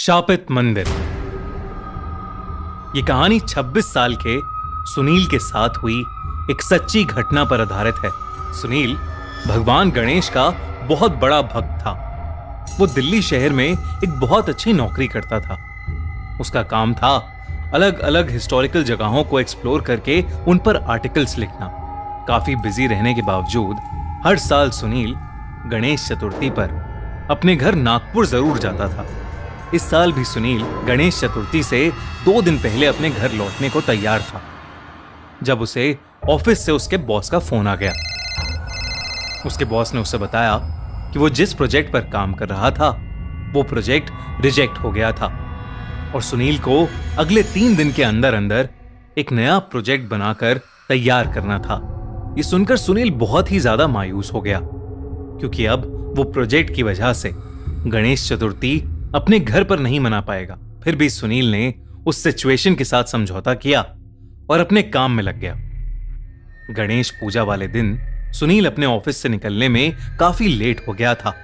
शापित मंदिर। ये कहानी 26 साल के सुनील के साथ हुई एक सच्ची घटना पर आधारित है। सुनील भगवान गणेश का बहुत बड़ा भक्त था। वो दिल्ली शहर में एक बहुत अच्छी नौकरी करता था। उसका काम था अलग अलग हिस्टोरिकल जगहों को एक्सप्लोर करके उन पर आर्टिकल्स लिखना। काफी बिजी रहने के बावजूद हर साल सुनील गणेश चतुर्थी पर अपने घर नागपुर जरूर जाता था। इस साल भी सुनील गणेश चतुर्थी से 2 दिन पहले अपने घर लौटने को तैयार था जब उसे ऑफिस से उसके बॉस का फोन आ गया। उसके बॉस ने उसे बताया कि वो जिस प्रोजेक्ट पर काम कर रहा था वो प्रोजेक्ट रिजेक्ट हो गया था और सुनील को अगले 3 दिन के अंदर अंदर एक नया प्रोजेक्ट बनाकर तैयार करना था। ये सुनकर सुनील बहुत ही ज्यादा मायूस हो गया क्योंकि अब वो प्रोजेक्ट की वजह से गणेश चतुर्थी अपने घर पर नहीं मना पाएगा। फिर भी सुनील ने उस सिचुएशन के साथ समझौता किया और अपने काम में लग गया। गणेश पूजा वाले दिन सुनील अपने ऑफिस से निकलने में काफी लेट हो गया था,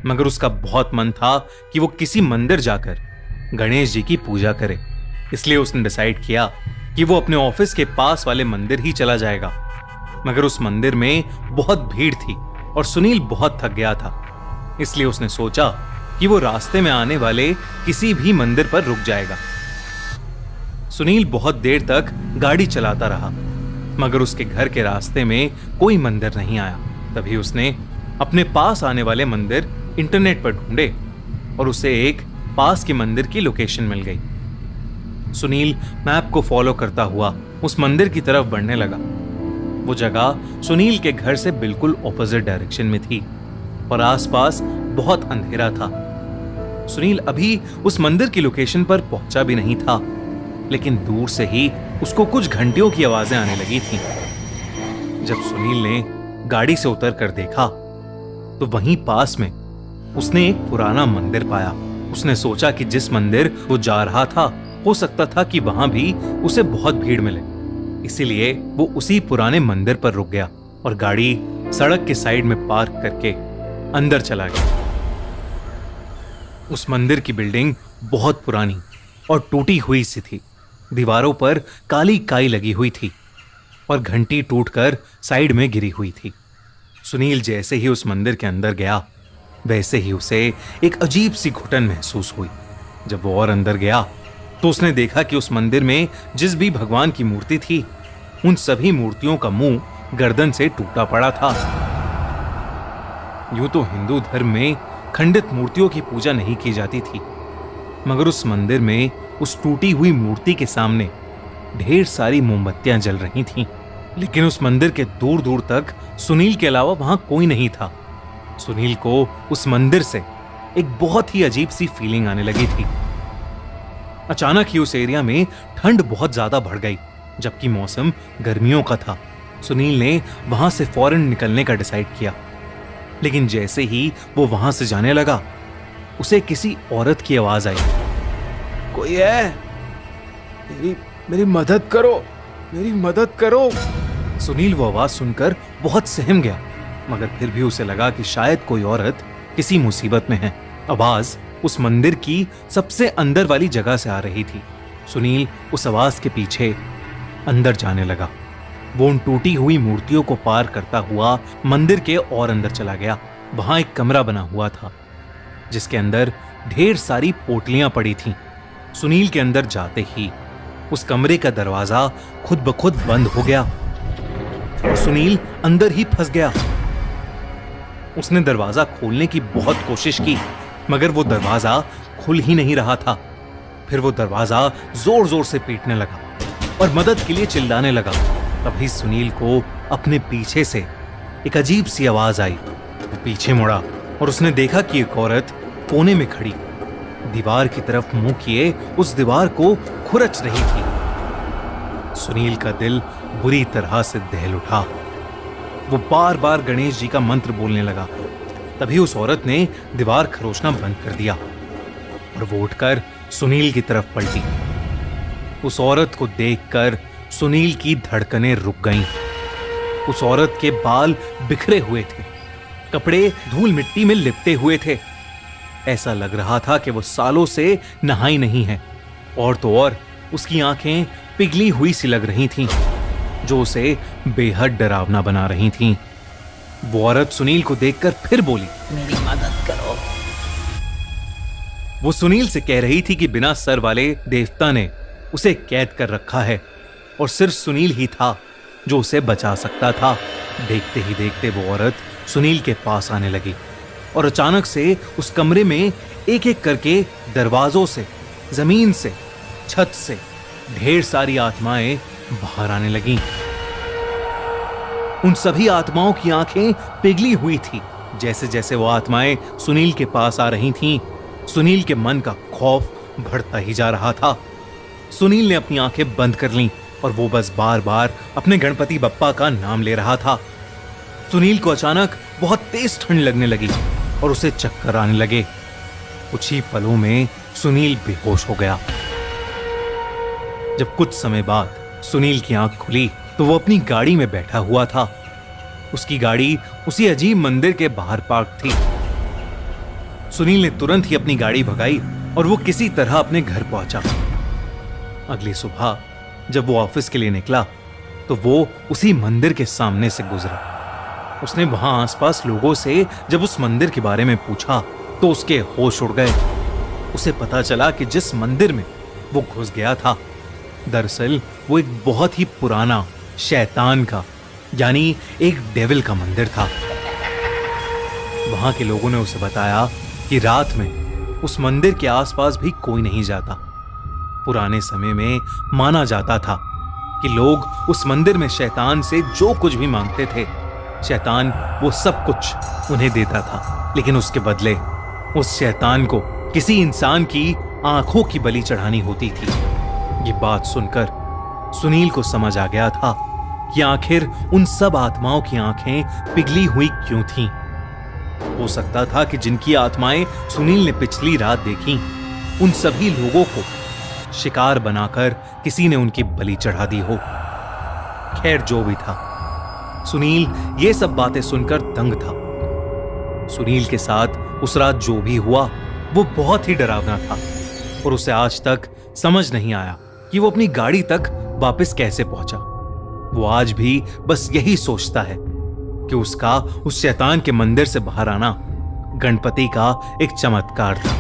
मगर उसका बहुत मन था कि वो किसी मंदिर जाकर गणेश जी की पूजा करे। इसलिए उसने डिसाइड किया कि वो अपने ऑफिस के पास वाले मंदिर ही चला जाएगा। मगर उस मंदिर में बहुत भीड़ थी और सुनील बहुत थक गया था। इसलिए उसने सोचा कि वो रास्ते में आने वाले किसी भी मंदिर पर रुक जाएगा। सुनील बहुत देर तक गाड़ी चलाता रहा मगर उसके घर के रास्ते में कोई मंदिर नहीं आया। तभी उसने अपने पास आने वाले मंदिर इंटरनेट पर ढूंढे और उसे एक पास के मंदिर की लोकेशन मिल गई। सुनील मैप को फॉलो करता हुआ उस मंदिर की तरफ बढ़ने लगा। वो जगह सुनील के घर से बिल्कुल ऑपोजिट डायरेक्शन में थी और आसपास बहुत अंधेरा था। सुनील अभी उस मंदिर की लोकेशन पर पहुंचा भी नहीं था, लेकिन दूर से ही उसको कुछ घंटियों की आवाजें आने लगी थीं। जब सुनील ने गाड़ी से उतर कर देखा तो वहीं पास में उसने एक पुराना मंदिर पाया। उसने सोचा कि जिस मंदिर वो जा रहा था हो सकता था कि वहां भी उसे बहुत भीड़ मिले, इसीलिए वो उसी पुराने मंदिर पर रुक गया और गाड़ी सड़क के साइड में पार्क करके अंदर चला गया। उस मंदिर की बिल्डिंग बहुत पुरानी और टूटी हुई सी थी। दीवारों पर काली काई लगी हुई थी और घंटी टूटकर साइड में गिरी हुई थी। सुनील जैसे ही उस मंदिर के अंदर गया वैसे ही उसे एक अजीब सी घुटन महसूस हुई। जब वो और अंदर गया तो उसने देखा कि उस मंदिर में जिस भी भगवान की मूर्ति थी उन सभी मूर्तियों का मुंह गर्दन से टूटा पड़ा था। यूं तो हिंदू धर्म में खंडित मूर्तियों की पूजा नहीं की जाती थी, मगर उस मंदिर में उस टूटी हुई मूर्ति के सामने ढेर सारी मोमबत्तियां जल रही थीं। लेकिन उस मंदिर के दूर दूर तक सुनील के अलावा वहां कोई नहीं था। सुनील को उस मंदिर से एक बहुत ही अजीब सी फीलिंग आने लगी थी। अचानक ही उस एरिया में ठंड बहुत ज्यादा बढ़ गई, जबकि मौसम गर्मियों का था। सुनील ने वहां से फौरन निकलने का डिसाइड किया, लेकिन जैसे ही वो वहां से जाने लगा उसे किसी औरत की आवाज आई। कोई है? मेरी मदद करो, मेरी मदद करो। सुनील वो आवाज सुनकर बहुत सहम गया, मगर फिर भी उसे लगा कि शायद कोई औरत किसी मुसीबत में है। आवाज उस मंदिर की सबसे अंदर वाली जगह से आ रही थी। सुनील उस आवाज के पीछे अंदर जाने लगा। वो उन टूटी हुई मूर्तियों को पार करता हुआ मंदिर के और अंदर चला गया। वहां एक कमरा बना हुआ था जिसके अंदर ढेर सारी पोटलियां पड़ी थीं। सुनील के अंदर जाते ही उस कमरे का दरवाजा खुद ब खुद बंद हो गया और सुनील अंदर ही फंस गया। उसने दरवाजा खोलने की बहुत कोशिश की, मगर वो दरवाजा खुल ही नहीं रहा था। फिर वो दरवाजा जोर जोर से पीटने लगा और मदद के लिए चिल्लाने लगा। तभी सुनील को अपने पीछे से एक अजीब सी आवाज आई। वो पीछे मुड़ा और उसने देखा कि एक औरत कोने में खड़ी दीवार की तरफ मुंह किए उस दीवार को खुरच रही थी। सुनील का दिल बुरी तरह से दहल उठा। वो बार बार गणेश जी का मंत्र बोलने लगा। तभी उस औरत ने दीवार खरोचना बंद कर दिया और वो उठकर सुनील की तरफ पलटी। उस औरत को देखकर सुनील की धड़कनें रुक गईं। उस औरत के बाल बिखरे हुए थे, कपड़े धूल मिट्टी में लिपटे हुए थे ऐसा लग रहा था कि वो सालों से नहाई नहीं है। और तो और उसकी आंखें पिघली हुई सी लग रही थीं, जो उसे बेहद डरावना बना रही थीं। वो औरत सुनील को देखकर फिर बोली, मेरी मदद करो। वो सुनील से कह रही थी कि बिना सर वाले देवता ने उसे कैद कर रखा है और सिर्फ सुनील ही था जो उसे बचा सकता था। देखते ही देखते वो औरत सुनील के पास आने लगी और अचानक से उस कमरे में एक एक करके दरवाजों से, जमीन से, छत से ढेर सारी आत्माएं बाहर आने लगीं। उन सभी आत्माओं की आंखें पिघली हुई थी। जैसे जैसे वो आत्माएं सुनील के पास आ रही थीं, सुनील के मन का खौफ बढ़ता ही जा रहा था। सुनील ने अपनी आंखें बंद कर लीं और वो बस बार बार अपने गणपति बप्पा का नाम ले रहा था। सुनील को अचानक बहुत तेज ठंड लगने लगी और उसे चक्कर आने लगे। कुछ ही पलों में सुनील बेहोश हो गया। जब कुछ समय बाद सुनील की आंख खुली तो वो अपनी गाड़ी में बैठा हुआ था। उसकी गाड़ी उसी अजीब मंदिर के बाहर पार्क थी। सुनील ने तुरंत ही अपनी गाड़ी भगाई और वो किसी तरह अपने घर पहुंचा। अगली सुबह जब वो ऑफिस के लिए निकला तो वो उसी मंदिर के सामने से गुजरा। उसने वहां आसपास लोगों से जब उस मंदिर के बारे में पूछा तो उसके होश उड़ गए। उसे पता चला कि जिस मंदिर में वो घुस गया था, दरअसल वो एक बहुत ही पुराना शैतान का, यानी एक डेविल का मंदिर था। वहां के लोगों ने उसे बताया कि रात में उस मंदिर के आसपास भी कोई नहीं जाता। पुराने समय में माना जाता था कि लोग उस मंदिर में शैतान से जो कुछ भी मांगते थे, शैतान वो सब कुछ उन्हें देता था, लेकिन उसके बदले उस शैतान को किसी इंसान की आंखों की बलि चढ़ानी होती थी। ये बात सुनकर सुनील को समझ आ गया था कि आखिर उन सब आत्माओं की आंखें पिघली हुई क्यों थीं। हो सकता था कि जिनकी आत्माएं सुनील ने पिछली रात देखी, उन सभी लोगों को शिकार बनाकर किसी ने उनकी बलि चढ़ा दी हो। खैर जो भी था, सुनील ये सब बातें सुनकर दंग था। सुनील के साथ उस रात जो भी हुआ वो बहुत ही डरावना था और उसे आज तक समझ नहीं आया कि वो अपनी गाड़ी तक वापस कैसे पहुंचा। वो आज भी बस यही सोचता है कि उसका उस शैतान के मंदिर से बाहर आना गणपति का एक चमत्कार था।